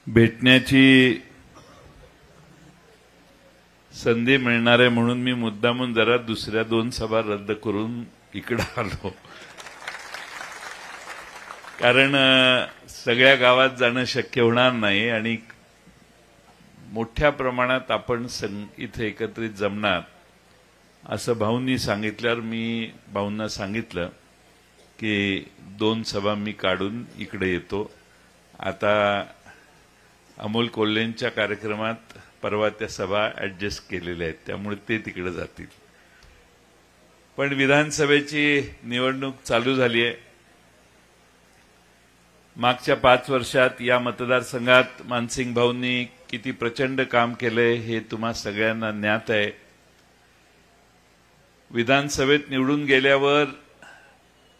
भेटण्याची संधी मिळणार आहे म्हणून मी मुद्दामून जरा दुसऱ्या 2 सभा रद्द करून इकडे आलो, कारण सगळ्या गावात जाणं शक्य होणार नाही आणि मोठ्या प्रमाणात आपण इथे एकत्रित जमणार असं भाऊंनी सांगितल्यावर मी भाऊंना सांगितलं की 2 सभा मी काढून इकडे येतो. आता अमोल कोल्हेंच्या कार्यक्रमात परवा त्या सभा ऍडजस्ट केलेल्या आहेत, त्यामुळे ते तिकडे जातील. पण विधानसभेची निवडणूक चालू झाली आहे. मागच्या 5 वर्षात या मतदारसंघात मानसिंग भाऊंनी किती प्रचंड काम केलंय हे तुम्हा सगळ्यांना ज्ञात आहे. विधानसभेत निवडून गेल्यावर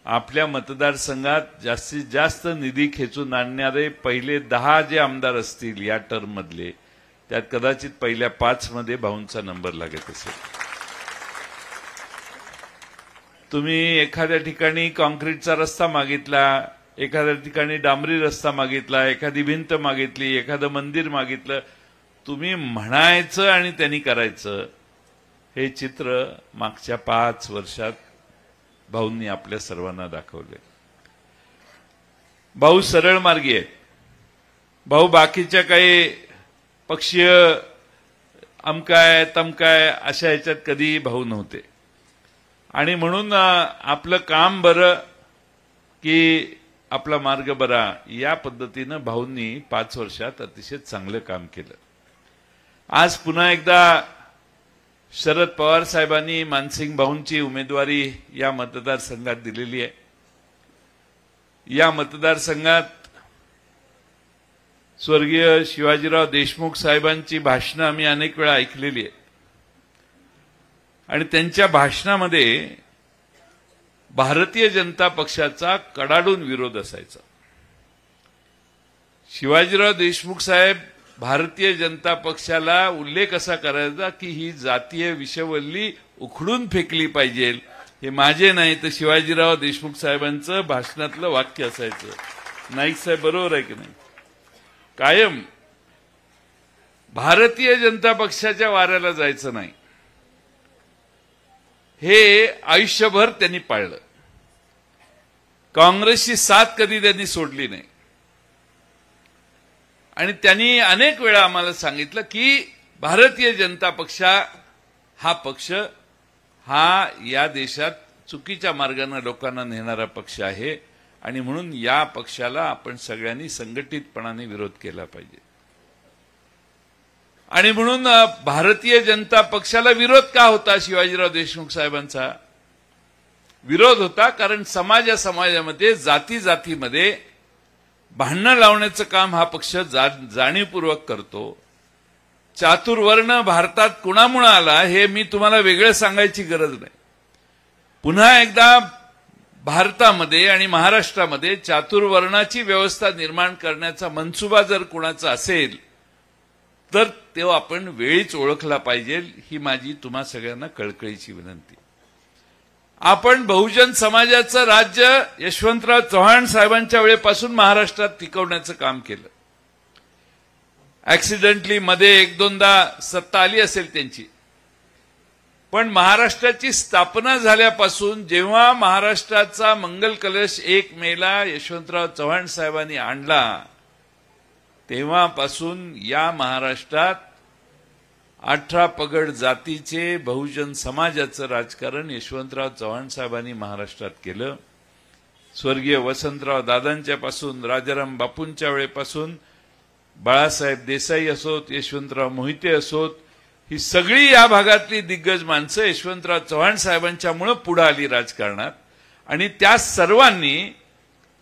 आपल्या मतदारसंघात जास्तीत जास्त निधी खेचून आणणारे पहिले 10 जे आमदार असतील या टर्म मधले, त्यात कदाचित पहिल्या 5 मध्ये भाऊंचा नंबर लागत असेल. तुम्ही एखाद्या ठिकाणी कॉन्क्रीटचा रस्ता मागितला, एखाद्या ठिकाणी डांबरी रस्ता मागितला, एखादी भिंत मागितली, एखादं मंदिर मागितलं, तुम्ही म्हणायचं आणि त्यांनी करायचं, हे चित्र मागच्या 5 वर्षात भाऊंनी आपल्या सर्वांना दाखवले. भाऊ सरळ मार्गी आहे. भाऊ बाकीच्या काही पक्षीय अमकाय तमकाय अशा ह्याच्यात कधी भाऊ नव्हते. आणि म्हणून आपलं काम बरं की आपला मार्ग बरा, या पद्धतीनं भाऊंनी 5 वर्षात अतिशय चांगलं काम केलं. आज पुन्हा एकदा शरद पवार साहेबांनी मानसिंग भाऊंची उमेदवारी या मतदारसंघात दिलेली आहे. या मतदारसंघात स्वर्गीय शिवाजीराव देशमुख साहेबांची भाषणं आम्ही अनेक वेळा ऐकलेली आहे आणि त्यांच्या भाषणामध्ये भारतीय जनता पक्षाचा कडाडून विरोध असायचा. शिवाजीराव देशमुख साहेब भारतीय जनता पक्षाला उल्लेख असा करायचा की ही जातीय विषवल्ली उखडून फेकली पाहिजे, हे माझे नाही तर शिवाजीराव देशमुख साहेबांचं भाषणातलं वाक्य असायचं. नाईक साहेब बरोबर आहे की नाही? कायम भारतीय जनता पक्षाच्या वाऱ्याला जायचं नाही, हे आयुष्यभर त्यांनी पाळलं. काँग्रेसची साथ कधी त्यांनी सोडली नाही आणि त्यांनी अनेक वेळा आम्हाला सांगितलं की भारतीय जनता पक्ष हा पक्ष हा या देशात चुकीच्या मार्गाने लोकांना नेणारा पक्ष आहे आणि म्हणून या पक्षाला आपण सगळ्यांनी संघटितपणाने विरोध केला पाहिजे. आणि म्हणून भारतीय जनता पक्षाला विरोध का होता? शिवाजीराव देशमुख साहेबांचा विरोध होता कारण समाजामध्ये जाती जातीमध्ये भांडणं लावण्याचं काम हा पक्ष जाणीवपूर्वक करतो. चातुर्वर्ण भारतात कुणामुळे आला हे मी तुम्हाला वेगळं सांगायची गरज नाही. पुन्हा एकदा भारतामध्ये आणि महाराष्ट्रामध्ये चातुर्वर्णाची व्यवस्था निर्माण करण्याचा मनसुबा जर कुणाचा असेल तर तो आपण वेळीच ओळखला पाहिजे, ही माझी तुम्हा सगळ्यांना कळकळीची विनंती. आपण बहुजन समाजाचं राज्य यशवंतराव चव्हाण साहेबांच्या वेळेपासून महाराष्ट्रात टिकवण्याचं काम केलं. ऍक्सिडेंटली मध्ये 1-2दा सत्ता आली असेल त्यांची, पण महाराष्ट्राची स्थापना झाल्यापासून जेव्हा महाराष्ट्राचा मंगल कलश 1 मेला यशवंतराव चव्हाण साहेबांनी आणला, तेव्हापासून या महाराष्ट्रात 18 पगड जातीचे बहुजन समाजाचं राजकारण यशवंतराव चव्हाण साहेबांनी महाराष्ट्रात केलं. स्वर्गीय वसंतराव दादांच्या पासून राजाराम बापूंच्या वेळेपासून बाळासाहेब देसाई असोत, यशवंतराव मोहिते असोत, ही सगळी या भागातली दिग्गज माणसं यशवंतराव चव्हाण साहेबांच्यामुळे पुढे आली राजकारणात आणि त्या सर्वांनी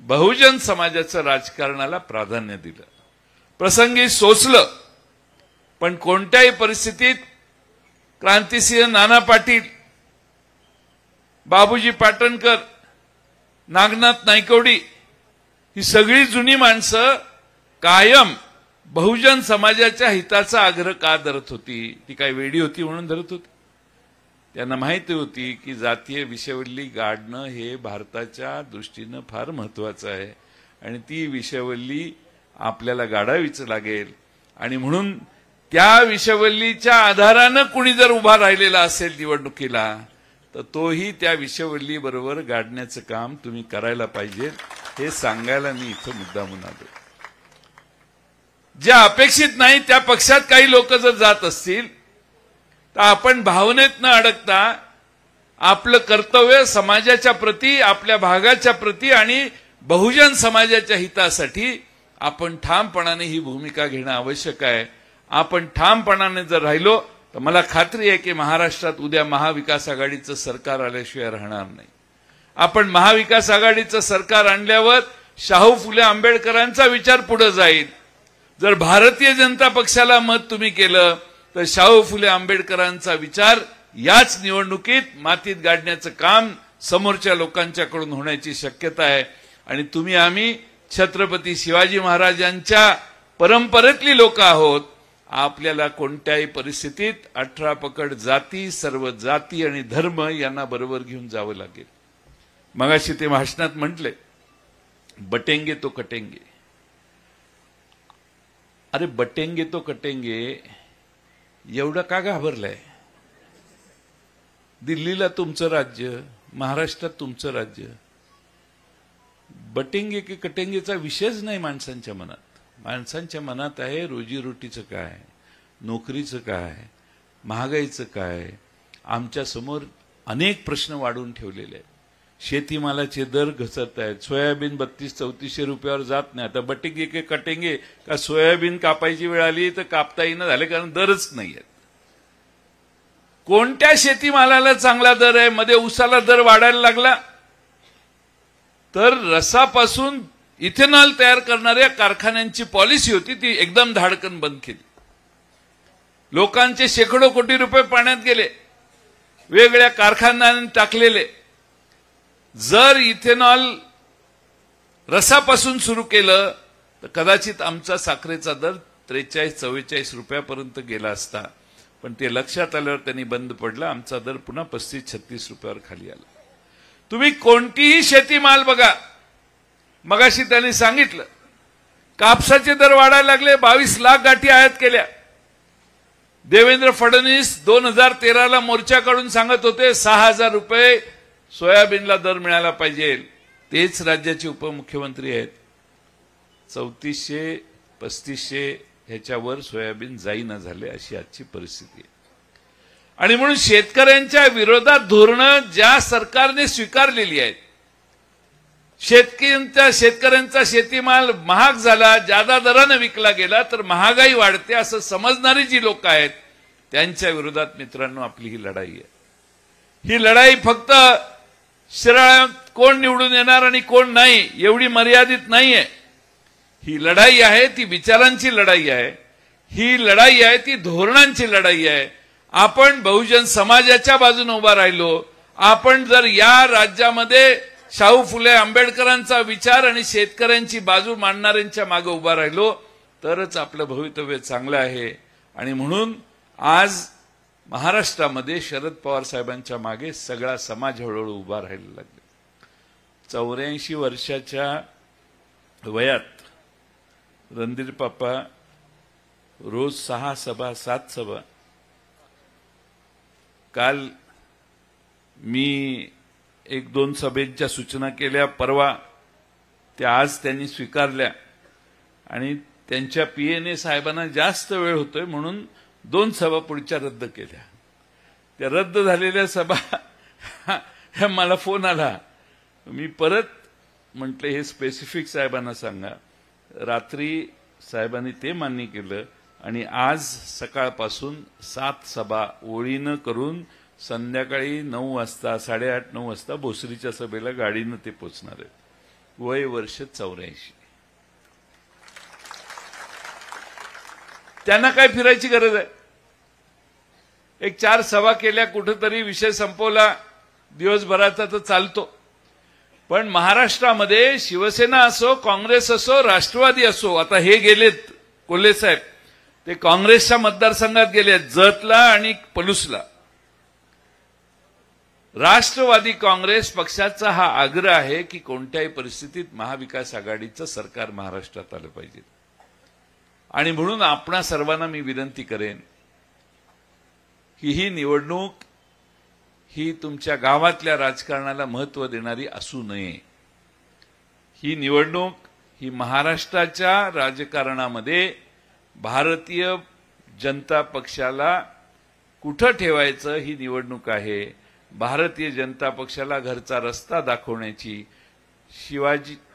बहुजन समाजाचं राजकारणाला प्राधान्य दिलं. प्रसंगी सोचलं, पण कोणत्याही परिस्थितीत क्रांतिसिंह नाना पाटील, बाबूजी पाटणकर, नागनाथ नायकवडी ही सगळी जुनी माणसं कायम बहुजन समाजाच्या हिताचा आग्रह का धरत होती? ती काय वेडी होती म्हणून धरत होती? त्यांना माहिती होती की जातीय विषवल्ली गाडणं हे भारताच्या दृष्टीनं फार महत्वाचं आहे आणि ती विषवल्ली आपल्याला गाडावीच लागेल. आणि म्हणून त्या विषवल्लीच्या आधारानं कुणी जर उभा राहिलेला असेल निवडणुकीला तर तोही त्या विषवल्ली बरोबर गाडण्याचं काम तुम्ही करायला पाहिजे, हे सांगायला मी इथं मुद्दामून आलो. ज्या अपेक्षित नाही त्या पक्षात काही लोक जर जात असतील तर आपण भावनेत न अडकता आपलं कर्तव्य समाजाच्या प्रती, आपल्या भागाच्या प्रती आणि बहुजन समाजाच्या हितासाठी आपण ठामपणाने ही भूमिका घेणं आवश्यक आहे. आपण ठामपणाने जर राहिलो तर मला खात्री आहे की महाराष्ट्रात उद्या महाविकास आघाडीचं सरकार आल्याशिवाय राहणार नाही. आपण महाविकास आघाडीचं सरकार आणल्यावर शाहू फुले आंबेडकरांचा विचार पुढे जाईल. जर भारतीय जनता पक्षाला मत तुम्ही केलं तर शाहू फुले आंबेडकरांचा विचार याच निवडणुकीत मातीत गाडण्याचं काम समोरच्या लोकांच्याकडून होण्याची शक्यता आहे. आणि तुम्ही आम्ही छत्रपती शिवाजी महाराजांच्या परंपरेतली लोक आहोत. आपल्याला कोणत्याही परिस्थितीत 18 पकड जाती, सर्व जाती आणि धर्म यांना बरोबर घेऊन जावं लागेल. मगाशी ते भाषणात म्हटले बटेंगे तो कटेंगे. अरे बटेंगे तो कटेंगे एवढं का घाबरलाय? दिल्लीला तुमचं राज्य, महाराष्ट्रात तुमचं राज्य. बटेंगे की कटेंगेचा विषयच नाही माणसांच्या मनात. माणसांच्या मनात आहे रोजीरोटीचं काय, नोकरीचं काय, महागाईचं काय. आमच्या समोर अनेक प्रश्न वाढून ठेवलेले आहेत. शेतीमालाचे दर घसरत आहेत. सोयाबीन 3200-3400 रुपयावर जात नाही. आता बटेंगे की कटेंगे का सोयाबीन कापायची वेळ आली तर कापता येईना झाले, कारण दरच नाही आहेत. कोणत्या शेतीमालाला चांगला दर आहे? मध्ये ऊसाला दर वाढायला लागला तर रसापासून इथेनॉल तयार करणाऱ्या कारखान्यांची पॉलिसी होती ती एकदम धाडकन बंद केली. लोकांचे शेकडो कोटी रुपये पाण्यात गेले, वेगवेगळ्या कारखान्यांनी टाकलेले. जर इथेनॉल रसापासून सुरू केलं तर कदाचित आमचा साखरेचा दर 43-44 रुपयापर्यंत गेला असता. पण ते लक्षात आल्यावर त्यांनी बंद पडलं. आमचा दर पुन्हा 35-36 रुपयावर खाली आला. तुम्ही कोणतीही शेतीमाल बघा, मगाशी त्यांनी सांगितलं कापसाचे दर वाढायला लागले. 22 लाख गाठी आयात केल्या. देवेंद्र फडणवीस 2013ला मोर्चा काढून सांगत होते 6000 रुपये सोयाबीनला दर मिळाला पाहिजे. तेच राज्याचे उपमुख्यमंत्री आहेत. 3400-3500 ह्याच्यावर सोयाबीन जाईना झाले, अशी आजची परिस्थिती आहे. आणि म्हणून शेतकऱ्यांच्या विरोधात धोरणं ज्या सरकारने स्वीकारलेली आहेत, शेतकऱ्यांचा शेतीमाल महाग झाला, जादा दराने विकला गेला तर महागाई वाढते असं समजणारी जी लोक आहेत त्यांच्या विरोधात मित्रांनो आपली ही लढाई आहे. ही लढाई फक्त शिराळ्यात कोण निवडून येणार आणि कोण नाही एवढी मर्यादित नाहीये. ही लढाई आहे ती विचारांची लढाई आहे. ही लढाई आहे ती धोरणांची लढाई आहे. आपण बहुजन समाजाच्या बाजूने उभा राहिलो, आपण जर या राज्यामध्ये शाहू फुले आंबेडकरांचा विचार आणि शेतकऱ्यांची बाजू मांडणाऱ्यांच्या मागे उभा राहिलो तरच आपलं भवितव्य चांगलं आहे. आणि म्हणून आज महाराष्ट्रामध्ये शरद पवार साहेबांच्या मागे सगळा समाज हळूहळू उभा राहायला लागला. 84 वर्षाच्या वयात रणधीर पापा रोज 6 सभा 7 सभा. काल मी 1-2 सभेच्या सूचना केल्या, परवा त्या आज त्यांनी स्वीकारल्या. आणि त्यांच्या पीएनए साहेबांना जास्त वेळ होतोय म्हणून 2 सभा पुढच्या रद्द केल्या. त्या रद्द झालेल्या सभा मला फोन आला. मी परत म्हटलं हे स्पेसिफिक साहेबांना सांगा. रात्री साहेबांनी ते मान्य केलं आणि आज सकाळपासून 7 सभा ओळीनं करून संध्याकाळी 9 वाजता 8:30-9 वाजता भोसरीच्या सभेला गाडीनं ते पोचणार आहेत. वय वर्ष 84. त्यांना काय फिरायची गरज आहे? 4 सभा केल्या, कुठेतरी विषय संपवला, दिवसभराचा तर चालतो. पण महाराष्ट्रामध्ये शिवसेना असो, काँग्रेस असो, राष्ट्रवादी असो, आता हे गेलेत कोल्हे साहेब, ते काँग्रेसच्या मतदारसंघात गेलेत, जतला आणि पलूसला. राष्ट्रवादी काँग्रेस पक्षाचा हा आग्रह आहे की कोणत्याही परिस्थितीत महाविकास आघाडीचं सरकार महाराष्ट्रात आलं पाहिजे. आणि म्हणून आपणा सर्वांना मी विनंती करेन की ही निवडणूक ही तुमच्या गावातल्या राजकारणाला महत्त्व देणारी असू नये. ही निवडणूक ही महाराष्ट्राच्या राजकारणामध्ये भारतीय जनता पक्षाला कुठं ठेवायचं ही निवडणूक आहे. भारतीय जनता पक्षाला घरचा रस्ता दाखवण्याची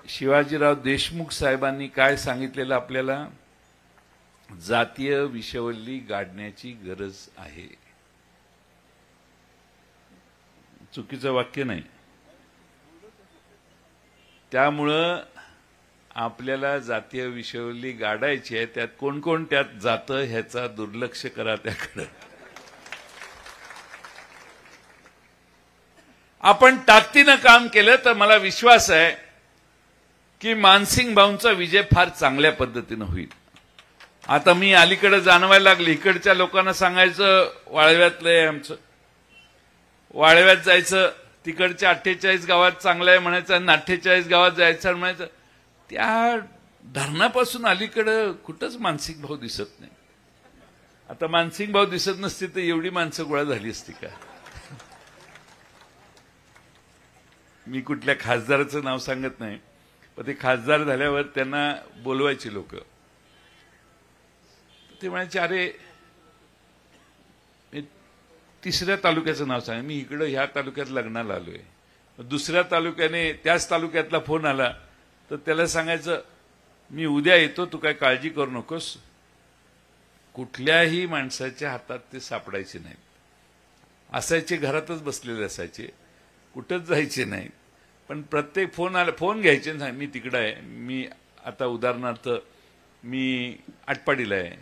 शिवाजीराव देशमुख साहेबांनी काय सांगितलेलं आपल्याला, जातीय विषवल्ली गाडण्याची गरज आहे. चुकीचं वाक्य नाही. त्यामुळं आपल्याला जातीय विषवल्ली गाडायची आहे. त्यात कोण कोण त्यात जातं ह्याचा दुर्लक्ष करा त्याकडे. आपण ताकदीनं काम केलं तर मला विश्वास आहे की मानसिंग भाऊंचा विजय फार चांगल्या पद्धतीनं होईल. आता मी अलीकडे जाणवायला लागले, इकडच्या लोकांना सांगायचं वाळव्यातलं आहे आमचं, वाळव्यात जायचं, तिकडच्या 48 गावात चांगलं आहे म्हणायचं आणि 48 गावात जायचं म्हणायचं. त्या धरणापासून अलीकडं कुठंच मानसिंग भाऊ दिसत नाही. आता मानसिंग भाऊ दिसत नसते तर एवढी माणसं गोळा झाली असती का? मी कुठल्या खासदाराचं नाव सांगत नाही, पण ते खासदार झाल्यावर त्यांना बोलवायचे लोक. ते म्हणायचे, अरे तिसऱ्या तालुक्याचं नाव सांग, मी इकडं ह्या तालुक्यात लग्नाला आलोय. दुसऱ्या तालुक्याने त्याच तालुक्यातला फोन आला तर त्याला सांगायचं मी उद्या येतो, तू काय काळजी करू नकोस. कुठल्याही माणसाच्या हातात ते सापडायचे नाहीत. असायचे, घरातच बसलेले असायचे, कुठंच जायचे नाहीत. पण प्रत्येक फोन आला, फोन घ्यायचे ना, मी तिकडं आहे, मी आता उदाहरणार्थ मी आटपाडीला आहे,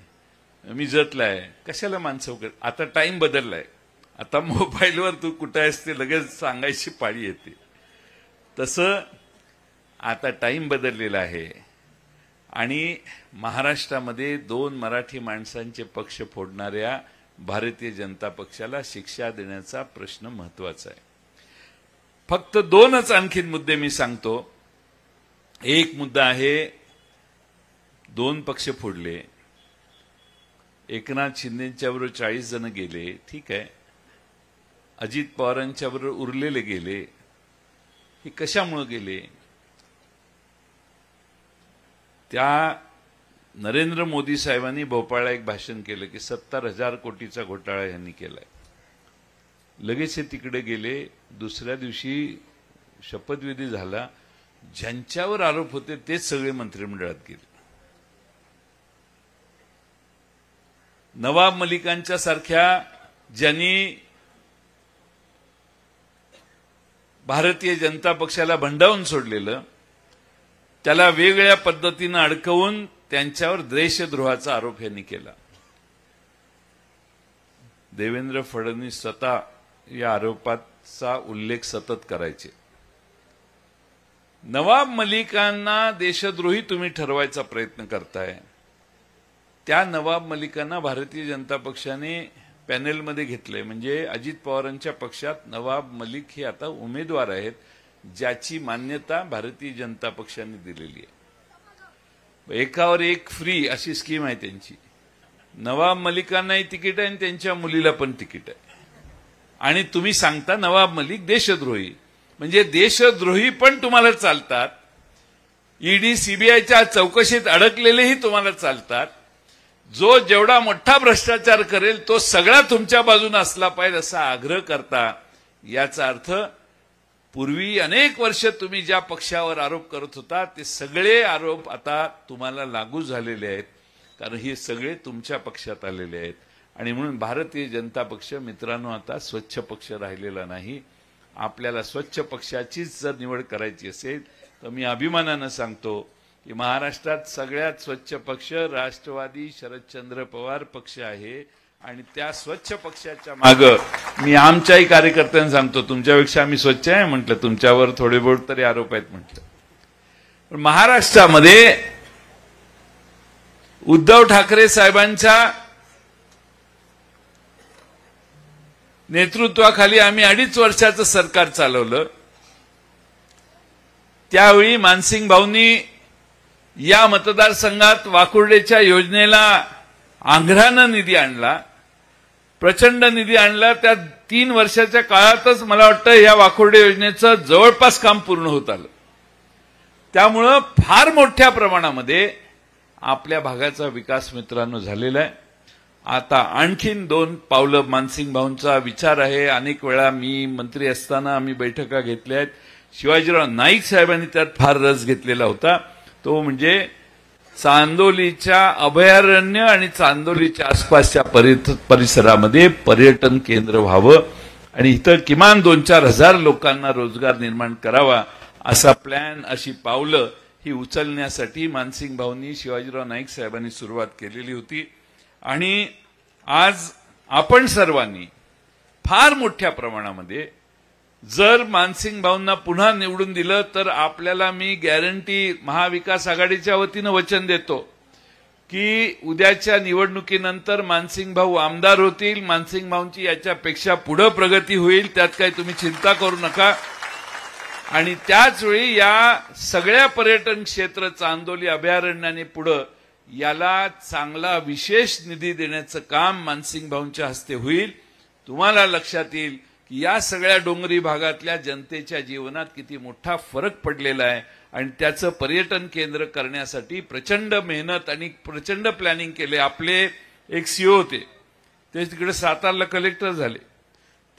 मी जतला आहे. कशाला माणसं वगैरे. आता टाइम बदललाय, आता मोबाईलवर तू कुठं आहेस ते लगेच सांगायची पाळी येते. तसं आता टाइम बदललेला आहे आणि महाराष्ट्रामध्ये 2 मराठी माणसांचे पक्ष फोडणाऱ्या भारतीय जनता पक्षाला शिक्षा देण्याचा प्रश्न महत्वाचा आहे. फक्त 2च आणखीन मुद्दे मी सांगतो. एक मुद्दा आहे, 2 पक्ष फोडले, एकनाथ शिंदेच्या बरोबर 40 जण गेले, ठीक आहे. अजित पवारांच्या बरोबर उरलेले गेले. हे कशामुळे गेले? त्या नरेंद्र मोदी साहेबांनी भोपाळला एक भाषण केलं की 70,000 कोटीचा घोटाळा यांनी केलाय. लगेच हे तिकडे गेले. दुसऱ्या दिवशी शपथविधी झाला. ज्यांच्यावर आरोप होते तेच सगळे मंत्रिमंडळात गेले. नवाब मलिकांच्या सारख्या ज्यांनी भारतीय जनता पक्षाला भंडावून सोडलेलं, त्याला वेगळ्या पद्धतीनं अडकवून त्यांच्यावर देशद्रोहाचा आरोप यांनी केला. देवेंद्र फडणवीस स्वतः या आरोपाचा उल्लेख सतत करायचे. नवाब मलिकांना देशद्रोही तुम्ही ठरवायचा प्रयत्न करताय. त्या नवाब मलिकांना भारतीय जनता पक्षाने पॅनेलमध्ये घेतलंय. म्हणजे अजित पवारांच्या पक्षात नवाब मलिक हे आता उमेदवार आहेत, ज्याची मान्यता भारतीय जनता पक्षाने दिलेली आहे. एकावर एक फ्री अशी स्कीम आहे त्यांची. नवाब मलिकांनाही तिकीट आहे आणि त्यांच्या मुलीला पण तिकीट आहे. आणि तुम्ही सांगता नवाब मलिक देशद्रोही. म्हणजे देशद्रोही पण तुम्हाला चालतात, ईडी सीबीआयच्या चौकशीत अडकलेलेही तुम्हाला चालतात. जो जेवढा मोठा भ्रष्टाचार करेल तो सगळा तुमच्या बाजूने असला पाहिजे असा आग्रह करता. याचा अर्थ पूर्वी अनेक वर्ष तुम्ही ज्या पक्षावर आरोप करत होता ते सगळे आरोप आता तुम्हाला लागू झालेले आहेत, कारण हे सगळे तुमच्या पक्षात आलेले आहेत. आणि म्हणून भारतीय जनता पक्ष मित्रांनो आता स्वच्छ पक्ष राहिलेला नाही. आपल्याला स्वच्छ पक्षाचीच जर निवड करायची असेल तर मी अभिमानानं सांगतो की महाराष्ट्रात सगळ्यात स्वच्छ पक्ष राष्ट्रवादी शरदचंद्र पवार पक्ष आहे. आणि त्या स्वच्छ पक्षाच्या मागे मी आमच्याही कार्यकर्त्यांना सांगतो, तुमच्यापेक्षा आम्ही स्वच्छ आहे म्हटलं, तुमच्यावर थोडे बहुत तरी आरोप आहेत म्हटलं. पण महाराष्ट्रामध्ये उद्धव ठाकरे साहेबांच्या नेतृत्वाखाली आम्ही 2.5 वर्षाचं सरकार चालवलं. त्यावेळी मानसिंग भाऊंनी या मतदारसंघात वाकुर्डेच्या योजनेला आंध्रानं निधी आणला, प्रचंड निधी आणला. त्या 3 वर्षाच्या काळातच मला वाटतं या वाकुर्डे योजनेचं जवळपास काम पूर्ण होत आलं. त्यामुळं फार मोठ्या प्रमाणामध्ये आपल्या भागाचा विकास मित्रांनो झालेला आहे. आता आणखीन 2 पावलं मानसिंग भाऊंचा विचार आहे. अनेक वेळा मी मंत्री असताना आम्ही बैठका घेतल्या आहेत. शिवाजीराव नाईक साहेबांनी त्यात फार रस घेतलेला होता. तो म्हणजे चांदोलीच्या अभयारण्य आणि चांदोलीच्या आसपासच्या परिसरामध्ये पर्यटन केंद्र व्हावं आणि इथं किमान 2-4 हजार लोकांना रोजगार निर्माण करावा असा प्लॅन, अशी पावलं ही उचलण्यासाठी मानसिंग भाऊंनी, शिवाजीराव नाईक साहेबांनी सुरुवात केलेली होती. आणि आज आपण सर्वांनी फार मोठ्या प्रमाणामध्ये जर मानसिंग भाऊंना पुन्हा निवडून दिलं तर आपल्याला मी गॅरंटी महाविकास आघाडीच्या वतीनं वचन देतो की उद्याच्या निवडणुकीनंतर मानसिंग भाऊ आमदार होतील. मानसिंग भाऊंची याच्यापेक्षा पुढे प्रगती होईल, त्यात काही तुम्ही चिंता करू नका. आणि त्याच वेळी या सगळ्या पर्यटन क्षेत्र चांदोली अभयारण्याने पुढे याला चांगला विशेष निधी देण्याचं काम मानसिंग भाऊंच्या हस्ते होईल. तुम्हाला लक्षात येईल की या सगळ्या डोंगरी भागातल्या जनतेच्या जीवनात किती मोठा फरक पडलेला आहे आणि त्याचं पर्यटन केंद्र करण्यासाठी प्रचंड मेहनत आणि प्रचंड प्लॅनिंग केले. आपले एक सीओ होते, ते तिकडे सातारला कलेक्टर झाले.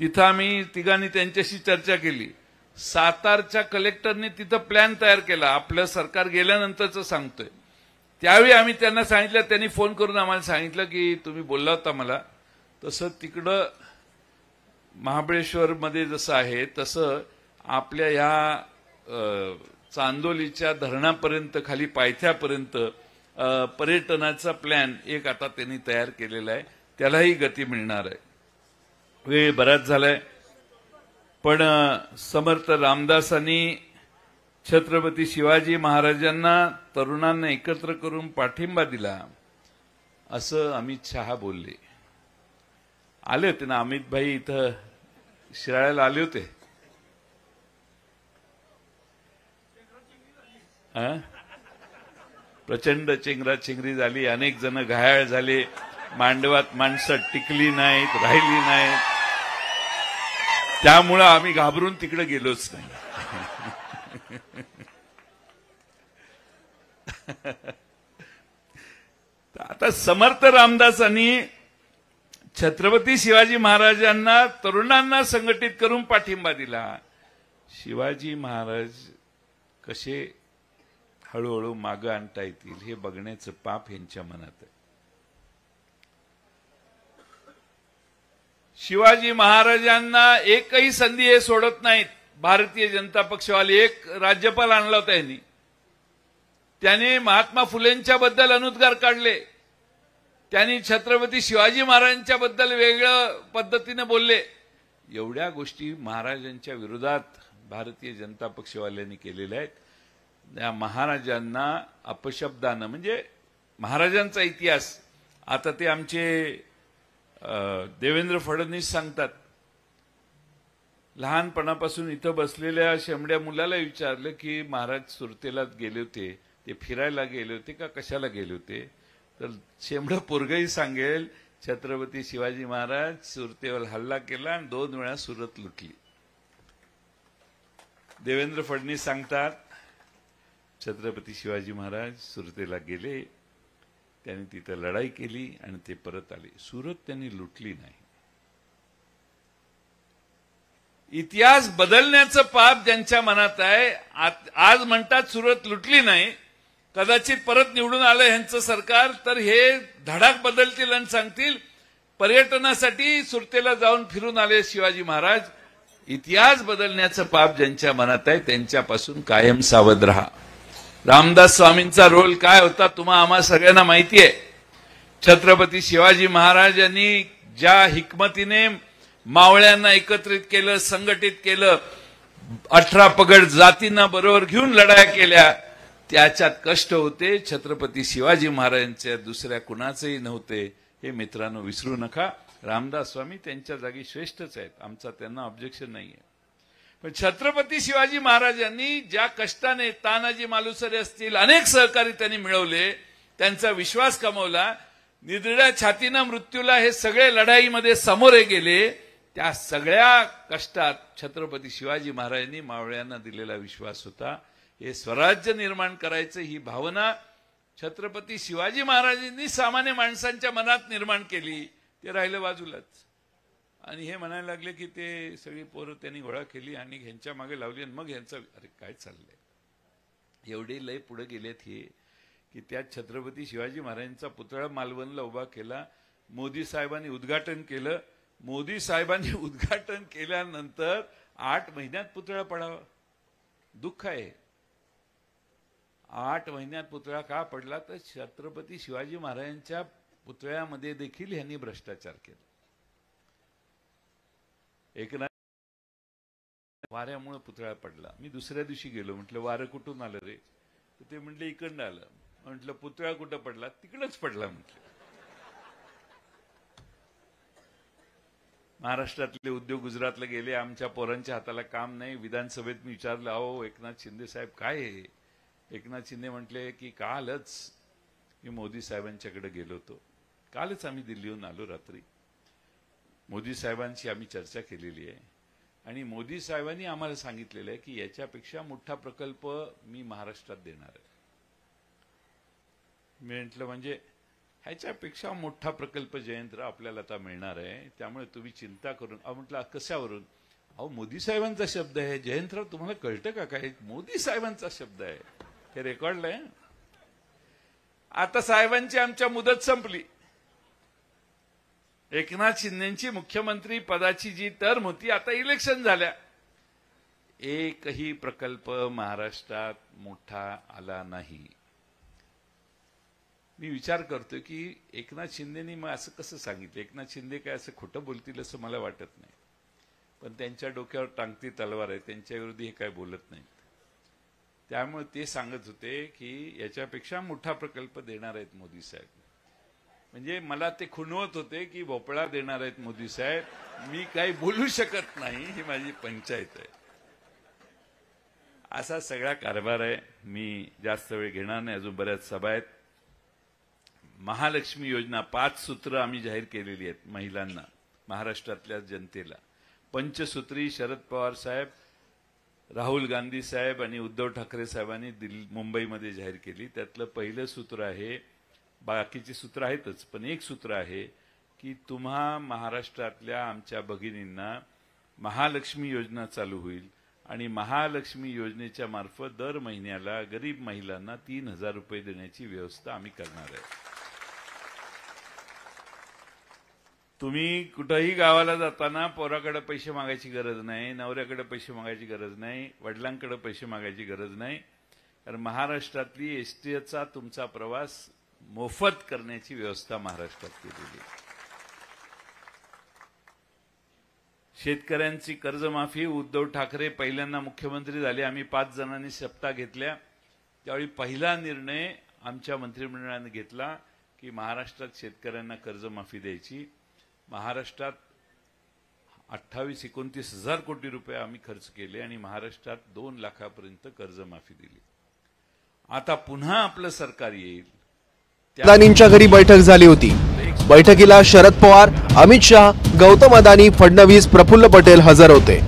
तिथं आम्ही तिघांनी त्यांच्याशी चर्चा केली. सातारच्या कलेक्टरने तिथं प्लॅन तयार केला. आपलं सरकार गेल्यानंतरच सांगतोय. त्यावेळी आम्ही त्यांना सांगितलं, त्यांनी फोन करून आम्हाला सांगितलं की तुम्ही बोलला होता मला तसं तिकडं महाबळेश्वरमध्ये जसं आहे तसं आपल्या या चांदोलीच्या धरणापर्यंत खाली पायथ्यापर्यंत पर्यटनाचा प्लॅन एक आता त्यांनी तयार केलेला आहे. त्यालाही गती मिळणार आहे. वेळ बराच झालाय, पण समर्थ रामदासांनी छत्रपती शिवाजी महाराजांना तरुणांना एकत्र करून पाठिंबा दिला असं अमित शहा बोलले. आले होते ना अमित भाई, इथं शिराळ्याला आले होते. प्रचंड चेंगराचेंगरी झाली, अनेक जण घायाळ झाले, मांडवात माणसं टिकली नाहीत, राहिली नाहीत. त्यामुळं आम्ही घाबरून तिकडे गेलोच नाही. आता समर्थ रामदासांनी छत्रपती शिवाजी महाराजांना तरुणांना संघटित करून पाठिंबा दिला. शिवाजी महाराज कसे हळूहळू मागे आणता येतील हे बघण्याचं पाप यांच्या मनात आहे. शिवाजी महाराजांना एकही संधी हे सोडत नाहीत. भारतीय जनता पक्षवाले एक राज्यपाल आणला होता यांनी, त्याने महात्मा फुलेंच्या बद्दल अनुद्गार काढले. त्यांनी छत्रपती शिवाजी महाराजांच्या बद्दल वेगळ्या पद्धतीने बोलले. एवढ्या गोष्टी महाराजांच्या विरोधात भारतीय जनता पक्षवाल्यांनी केलेल्या आहेत. त्या महाराजांना अपशब्दानं, म्हणजे महाराजांचा इतिहास आता ते आमचे देवेंद्र फडणवीस सांगतात. लहानपणापासून इथं बसलेल्या शेमड्या मुलाला विचारलं की महाराज सुरतेला गेले होते, ते फिरायला गेले होते का कशाला गेले होते, तर शेमडं पोरगही सांगेल छत्रपती शिवाजी महाराज सुरतेवर हल्ला केला आणि 2 वेळा सुरत लुटली. देवेंद्र फडणवीस सांगतात छत्रपती शिवाजी महाराज सुरतेला गेले, त्यांनी तिथं लढाई केली आणि ते परत आले. सुरत त्यांनी लुटली नाही. इतिहास बदलण्याचं पाप ज्यांच्या मनात आहे. आज म्हणतात सुरत लुटली नाही, कदाचित परत निवडून आलं ह्यांचं सरकार तर हे धडाक बदलतील आणि सांगतील पर्यटनासाठी सुरतेला जाऊन फिरून आले शिवाजी महाराज. इतिहास बदलण्याचं पाप ज्यांच्या मनात आहे त्यांच्यापासून कायम सावध राहा. रामदास स्वामींचा रोल काय होता तुम्हा आम्हा सगळ्यांना माहिती आहे. छत्रपती शिवाजी महाराजांनी ज्या हिकमतीने मावळ्यांना एकत्रित केलं, संघटित केलं, 18 पगड जातींना बरोबर घेऊन लढाया केल्या, त्याच्यात कष्ट होते. छत्रपती शिवाजी महाराजांच्या दुसऱ्या कुणाचेही नव्हते. हे मित्रांनो विसरू नका. रामदास स्वामी त्यांच्या जागी श्रेष्ठच आहेत, आमचा त्यांना ऑब्जेक्शन नाहीये. पण छत्रपती शिवाजी महाराजांनी ज्या कष्टाने तानाजी मालुसरे असतील अनेक सहकारी त्यांनी मिळवले, त्यांचा विश्वास कमवला, निधड्या छातीनं मृत्यूला हे सगळे लढाईमध्ये समोरे गेले, त्या सगळ्या कष्टात छत्रपती शिवाजी महाराजांनी मावळ्यांना दिलेला विश्वास होता. हे स्वराज्य निर्माण करायचं ही भावना छत्रपती शिवाजी महाराजांनी सामान्य माणसांच्या मनात निर्माण केली, ते राहिलं बाजूलाच. आणि हे म्हणायला लागले की ते सगळी पोरं त्यांनी गोळा केली आणि ह्यांच्या मागे लावली आणि मग ह्यांचं अरे काय चाललंय. एवढे लय पुढे गेलेत हे की त्या छत्रपती शिवाजी महाराजांचा पुतळा मालवणला उभा केला, मोदी साहेबांनी उद्घाटन केलं. मोदी साहेबांनी उद्घाटन केल्यानंतर 8 महिन्यात पुतळा पडावा. दुःख आहे. 8 महिन्यात पुतळा का पडला तर छत्रपती शिवाजी महाराजांच्या पुतळ्यामध्ये देखील ह्यांनी भ्रष्टाचार केला. एकनाथ वाऱ्यामुळे पुतळा पडला. मी दुसऱ्या दिवशी गेलो, म्हटलं वारं कुठून आलं रे, तर ते म्हटलं इकडनं आलं. म्हटलं पुतळा कुठं पडला, तिकडच पडला. म्हटलं महाराष्ट्रातले उद्योग गुजरातला गेले, आमच्या पोरांच्या हाताला काम नाही. विधानसभेत मी विचारलं, अहो एकनाथ शिंदे साहेब काय आहे. एकनाथ शिंदे म्हटले की कालच मी मोदी साहेबांच्याकडे गेलो होतो, कालच आम्ही दिल्लीहून आलो रात्री. मोदी साहेबांची आम्ही चर्चा केलेली आहे आणि मोदी साहेबांनी आम्हाला सांगितलेलं आहे की याच्यापेक्षा मोठा प्रकल्प मी महाराष्ट्रात देणार आहे. मी म्हटलं म्हणजे ह्याच्यापेक्षा मोठा प्रकल्प जयंतराव आपल्याला आता मिळणार आहे, त्यामुळे तुम्ही चिंता करून. म्हटलं कशावरून. अहो मोदी साहेबांचा शब्द आहे. जयंतराव तुम्हाला कळतं का काय, मोदी साहेबांचा शब्द आहे, हे रेकॉर्डला आहे. आता साहेबांची आमच्या मुदत संपली. एकनाथ शिंदेची मुख्यमंत्री पदाची जी टर्म होती, आता इलेक्शन झाल्या, एकही प्रकल्प महाराष्ट्रात मोठा आला नाही. मी विचार करतोय की एकनाथ शिंदेनी मग असं कसं सांगितलं. एकनाथ शिंदे काय असं खोटं बोलतील असं मला वाटत नाही, पण त्यांच्या डोक्यावर टांगती तलवार आहे, त्यांच्या विरोधी हे काय बोलत नाहीत. त्यामुळे ते सांगत होते की याच्यापेक्षा मोठा प्रकल्प देणार आहेत मोदी साहेब. म्हणजे मला ते खुणवत होते की भोपळा देणार आहेत मोदी साहेब, मी काही बोलू शकत नाही, ही माझी पंचायत आहे. असा सगळा कारभार आहे. मी जास्त वेळ घेणार नाही, अजून बऱ्याच सभा आहेत. महालक्ष्मी योजना 5 सूत्र आम्ही जाहीर केलेली आहेत महिलांना, महाराष्ट्रातल्या जनतेला. पंचसूत्री शरद पवार साहेब, राहुल गांधी साहेब आणि उद्धव ठाकरे साहेबांनी मुंबईमध्ये जाहीर केली. त्यातलं पहिलं सूत्र आहे, बाकीची सूत्र आहेतच, पण एक सूत्र आहे की तुम्हा महाराष्ट्रातल्या आमच्या भगिनींना महालक्ष्मी योजना चालू होईल आणि महालक्ष्मी योजनेच्या मार्फत दर महिन्याला गरीब महिलांना 3000 रुपये देण्याची व्यवस्था आम्ही करणार आहे. तुम्ही कुठेही गावाला जाताना पोराकडे पैसे मागायची गरज नाही, नवऱ्याकडे पैसे मागायची गरज नाही, वडिलांकडे पैसे मागायची गरज नाही, कारण महाराष्ट्रातली एसटीचा तुमचा प्रवास मोफत करण्याची व्यवस्था महाराष्ट्रात केलेली आहे. शेतकऱ्यांची कर्जमाफी, उद्धव ठाकरे पहिल्यांदा मुख्यमंत्री झाले, आम्ही 5 जणांनी शपथा घेतल्या. त्यावेळी पहिला निर्णय आमच्या मंत्रिमंडळाने घेतला की महाराष्ट्रात शेतकऱ्यांना कर्जमाफी द्यायची. महाराष्ट्रात 28-29 हजार कोटी रुपये आम्ही खर्च केले आणि महाराष्ट्रात 2 लाखापर्यंत कर्जमाफी दिली. आता पुन्हा आपलं सरकार येईल. अदानींच्या घरी बैठक झाली होती. बैठकीला शरद पवार, अमित शहा, गौतम अदानी, फडणवीस, प्रफुल्ल पटेल हजर होते.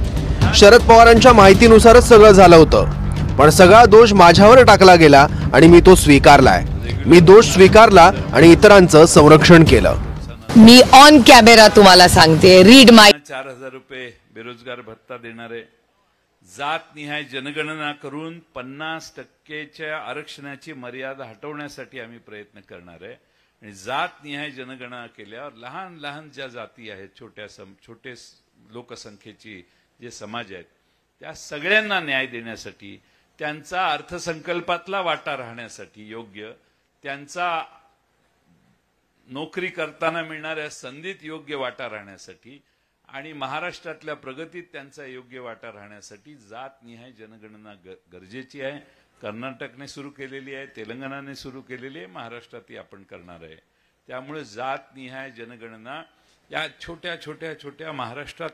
शरद पवारांच्या माहितीनुसारच सगळं झालं होतं, पण सगळा दोष माझ्यावर टाकला गेला आणि मी तो स्वीकारलाय. मी दोष स्वीकारला आणि इतरांचं संरक्षण केलं. मी ऑन कॅमेरा तुम्हाला सांगते, रीड माय. 4000 रुपये बेरोजगार भत्ता देणारे, जात निहाय जनगणना करून 50% आरक्षणाची मर्यादा हटवण्यासाठी आम्ही प्रयत्न करणार आहे. आणि जात निहाय जनगणना केल्यावर लहान लहान ज्या जाती आहेत, छोटे लोकसंख्येची जे समाज आहेत, त्या सगळ्यांना न्याय देण्यासाठी, त्यांचा अर्थसंकल्पातला वाटा राहण्यासाठी योग्य, त्यांचा नोकरी करताना मिळणाऱ्या संधीत योग्य वाटा राहण्यासाठी आणि महाराष्ट्रातल्या प्रगतीत त्यांचा योग्य वाटा राहण्यासाठी जातनिहाय जनगणना गरजेची आहे. कर्नाटकने सुरू केलेली आहे, तेलंगणाने सुरू केलेली आहे, महाराष्ट्रातही आपण करणार आहे. त्यामुळे जातनिहाय जनगणना या छोट्या छोट्या छोट्या महाराष्ट्रात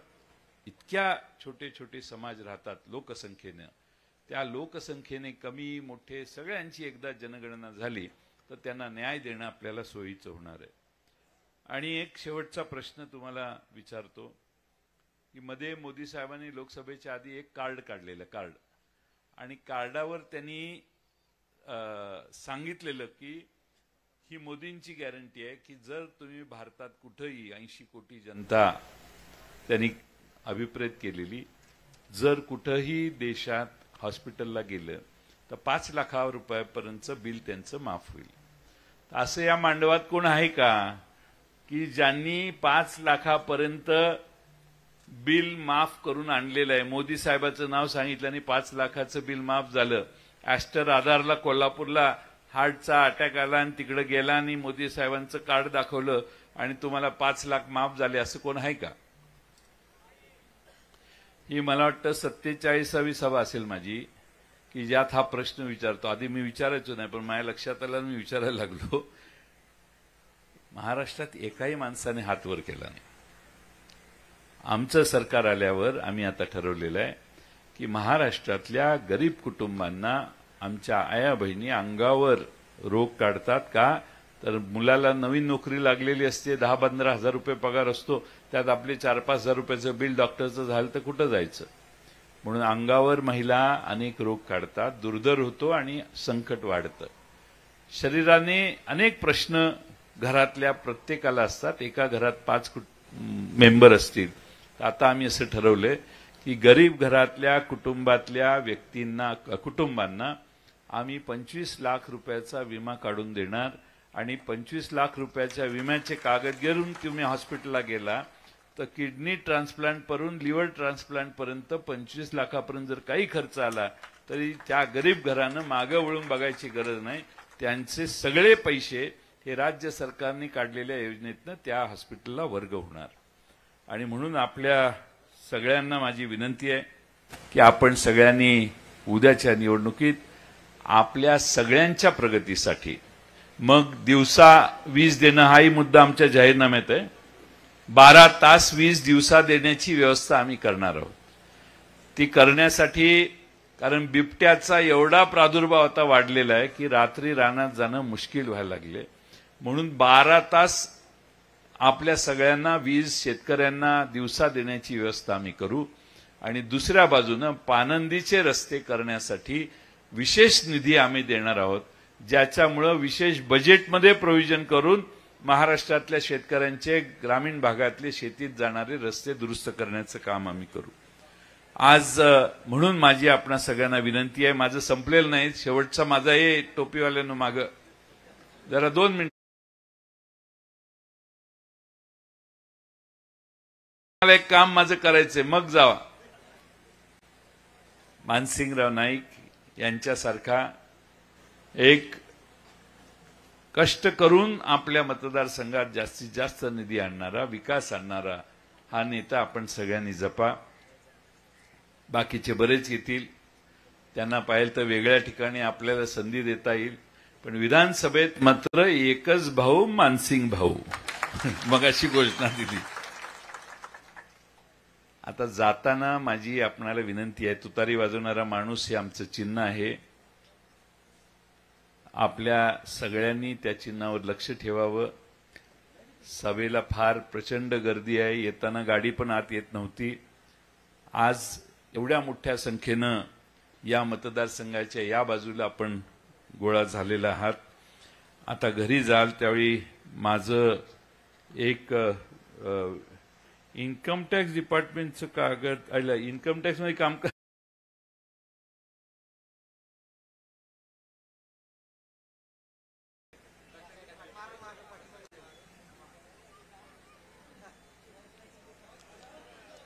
इतक्या छोटे छोटे समाज राहतात लोकसंख्येनं, त्या लोकसंख्येने कमी मोठे सगळ्यांची एकदा जनगणना झाली तर त्यांना न्याय देणं आपल्याला सोयीचं होणार आहे. आणि एक शेवटचा प्रश्न तुम्हाला विचारतो की मध्ये मोदी साहेबांनी लोकसभेच्या आधी एक कार्ड काढलेलं कार्ड, आणि कार्डावर त्यांनी सांगितलेलं की ही मोदींची गॅरंटी आहे की जर तुम्ही भारतात कुठेही 80 कोटी जनता त्यांनी अभिप्रेत केलेली, जर कुठेही देशात हॉस्पिटलला गेलं तर 5 लाखापर्यंतचं बिल त्यांचं माफ होईल. असं या मांडवात कोण आहे का की ज्यांनी 5 लाखापर्यंत बिल माफ करून आणलेलं आहे? मोदी साहेबाचं नाव सांगितलं आणि 5 लाखाचं बिल माफ झालं. ॲस्टर आधारला कोल्हापूरला हार्टचा अटॅक आला आणि तिकडे गेला आणि मोदी साहेबांचं कार्ड दाखवलं आणि तुम्हाला 5 लाख माफ झाले, असं कोण आहे का? ही मला वाटतं 47वी सभा असेल माझी की ज्यात हा प्रश्न विचारतो. आधी मी विचारायचो नाही, पण माझ्या लक्षात आलं, मी विचारायला लागलो. महाराष्ट्रात एकाही माणसाने हात वर केला नाही. आमचं सरकार आल्यावर आम्ही आता ठरवलेलं आहे की महाराष्ट्रातल्या गरीब कुटुंबांना आमच्या आया बहिणी अंगावर रोग काढतात का? तर मुलाला नवीन नोकरी लागलेली असते, 10-15 हजार रुपये पगार असतो, त्यात आपले 4-5 हजार रुपयाचं बिल डॉक्टरचं झालं तर कुठं जायचं? म्हणून अंगावर महिला अनेक रोग काढतात, दुर्धर होतो आणि संकट वाढतं. शरीराने अनेक प्रश्न घरातल्या प्रत्येकाला असतात. एका घरात 5 मेंबर असतील तर आता आम्ही असं ठरवलंय की गरीब घरातल्या कुटुंबांना आम्ही 25 लाख रुपयाचा विमा काढून देणार, आणि 25 लाख रुपयाच्या विम्याचे कागद घेऊन तुम्ही हॉस्पिटलला गेला तर किडनी ट्रान्सप्लांट पासून लिव्हर ट्रान्सप्लांट पर्यंत 25 लाखापर्यंत जर काही खर्च आला तरी त्या गरीब घरानं मागे वळून बघायची गरज नाही. त्यांचे सगळे पैसे हे राज्य सरकारने काढलेल्या योजनेतनं त्या हॉस्पिटलला वर्ग होणार. आणि म्हणून आपल्या सगळ्यांना माझी विनंती आहे की आपण सगळ्यांनी उद्याच्या निवडणुकीत आपल्या सगळ्यांच्या प्रगतीसाठी, मग दिवसा वीज देणं हाही मुद्दा आमच्या जाहीरनाम्यात आहे, 12 तास वीज दिवसा देण्याची व्यवस्था आम्ही करणार आहोत. ती करण्यासाठी, कारण बिबट्याचा एवढा प्रादुर्भाव आता वाढलेला आहे की रात्री रानात जाणं मुश्किल व्हायला लागले, म्हणून 12 तास आपल्या सगळ्यांना वीज शेतकऱ्यांना दिवसा देण्याची व्यवस्था आम्ही करू. आणि दुसऱ्या बाजूनं पानंदीचे रस्ते करण्यासाठी विशेष निधी आम्ही देणार आहोत, ज्याच्यामुळे विशेष बजेटमध्ये प्रोव्हिजन करून महाराष्ट्रातल्या शेतकऱ्यांचे ग्रामीण भागातले शेतीत जाणारे रस्ते दुरुस्त करण्याचं काम आम्ही करू. आज म्हणून माझी आपणा सगळ्यांना विनंती आहे, माझं संपलेलं नाही, शेवटचा माझा हे टोपीवाल्यांनो मागं जरा 2 मिनिट, मला एक काम माझं करायचंय, मग जावा. मानसिंगराव नाईक यांच्यासारखा एक कष्ट करून आपल्या मतदारसंघात जास्तीत जास्त निधी आणणारा, विकास आणणारा हा नेता आपण सगळ्यांनी जपा. बाकीचे बरेच येतील, त्यांना पाहिलं तर वेगळ्या ठिकाणी आपल्याला संधी देता येईल, पण विधानसभेत मात्र एकच भाऊ मानसिंग भाऊ मग अशी घोषणा दिली. आता जाताना माझी आपणाला विनंती आहे, तुतारी वाजवणारा माणूस हे आमचं चिन्ह आहे, आपल्या सगळ्यांनी त्या चिन्हावर लक्ष ठेवावं. सभेला फार प्रचंड गर्दी आहे, येताना गाडी पण आत येत नव्हती. आज एवढ्या मोठ्या संख्येनं या मतदारसंघाच्या या बाजूला आपण गोळा झालेला आहात. आता घरी जाल त्यावेळी माझं एक इन्कम टॅक्स डिपार्टमेंटचं कागद, इन्कम टॅक्समध्ये काम कर,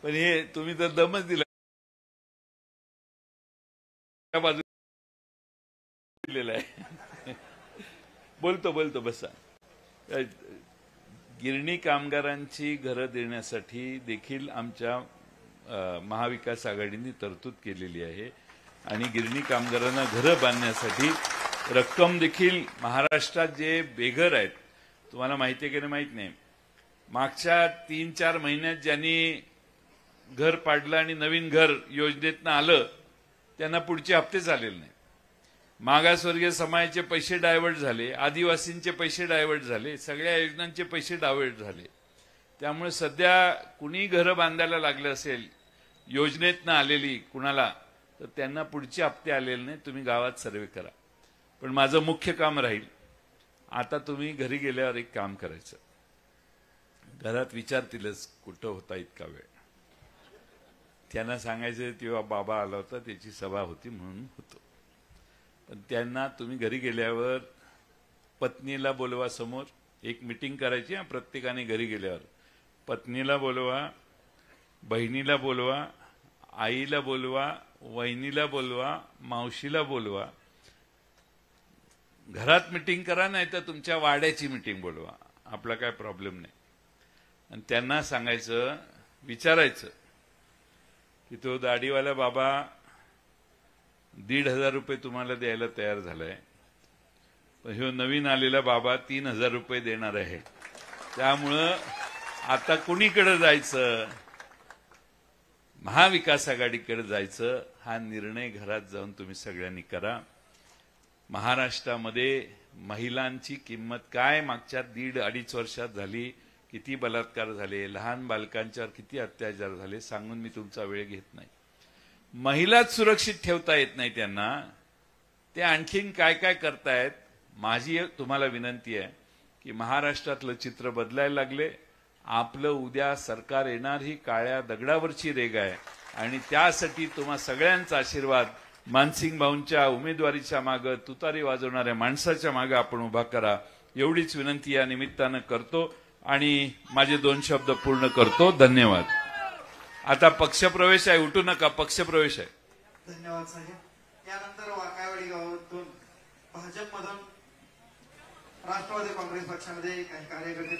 पण हे तुम्ही तर दमच दिला, बाजू दिलेला आहे. बोलतो बसा. गिरणी कामगारांची घरं देण्यासाठी देखील आमच्या महाविकास आघाडीने तरतूद केलेली आहे, आणि गिरणी कामगारांना घरं बांधण्यासाठी रक्कम देखील महाराष्ट्रात जे बेघर आहेत, तुम्हाला माहिती आहे की नाही माहित नाही, मागच्या 3-4 महिन्यात ज्यांनी घर पाडलं आणि नवीन घर योजनेतनं आलं त्यांना पुढचे हप्तेच आलेले नाही. मागासवर्गीय समाजाचे पैसे डायव्हर्ट झाले, आदिवासींचे पैसे डायव्हर्ट झाले, सगळ्या योजनांचे पैसे डायव्हर्ट झाले. त्यामुळे सध्या कुणी घरं बांधायला लागलं असेल योजनेतनं आलेली कुणाला, तर त्यांना पुढचे हप्ते आलेले नाही. तुम्ही गावात सर्वे करा. पण माझं मुख्य काम राहील, आता तुम्ही घरी गेल्यावर एक काम करायचं. घरात विचारतीलच कुठं होता इतका वेळ, त्यांना सांगायचं तेव्हा बाबा आला होता, त्याची सभा होती म्हणून होतो. पण त्यांना तुम्ही घरी गेल्यावर पत्नीला बोलवा समोर, एक मीटिंग करायची. प्रत्येकाने घरी गेल्यावर पत्नीला बोलवा, बहिणीला बोलवा, आईला बोलवा, वहिनीला बोलवा, मावशीला बोलवा. घरात मीटिंग करा, नाही तर तुमच्या वाड्याची मीटिंग बोलवा, आपला काय प्रॉब्लेम नाही. आणि त्यांना सांगायचं, विचारायचं की तो दाढीवाला बाबा 1,500 रुपये तुम्हाला द्यायला तयार झालाय, पण ह्यो नवीन आलेला बाबा 3,000 रुपये देणार आहे. त्यामुळं आता कुणीकडे जायचं, महाविकास आघाडीकडे जायचं, हा निर्णय घरात जाऊन तुम्ही सगळ्यांनी करा. महाराष्ट्रामध्ये महिलांची किंमत काय मागच्या 1.5-2.5 वर्षात झाली, किती बलात्कार झाले, लहान बालकांच्यावर किती अत्याचार झाले, सांगून मी तुमचा वेळ घेत नाही. महिलाच सुरक्षित ठेवता येत नाही त्यांना, ते आणखीन काय काय करतायत. माझी तुम्हाला विनंती आहे की महाराष्ट्रातलं चित्र बदलायला लागले. आपलं उद्या सरकार येणार ही काळ्या दगडावरची रेग आहे आणि त्यासाठी तुम्हा सगळ्यांचा आशीर्वाद मानसिंग भाऊंच्या उमेदवारीच्या मागे, तुतारी वाजवणाऱ्या माणसाच्या मागे आपण उभा करा, एवढीच विनंती या निमित्तानं करतो आणि माझे 2 शब्द पूर्ण करतो. धन्यवाद. आता पक्षप्रवेश आहे, उठू नका, पक्षप्रवेश आहे. धन्यवाद साहेब. यानंतर वाकायवाडी गावातून भाजपमधून राष्ट्रवादी काँग्रेस पक्षामध्ये काही कार्यकर्ते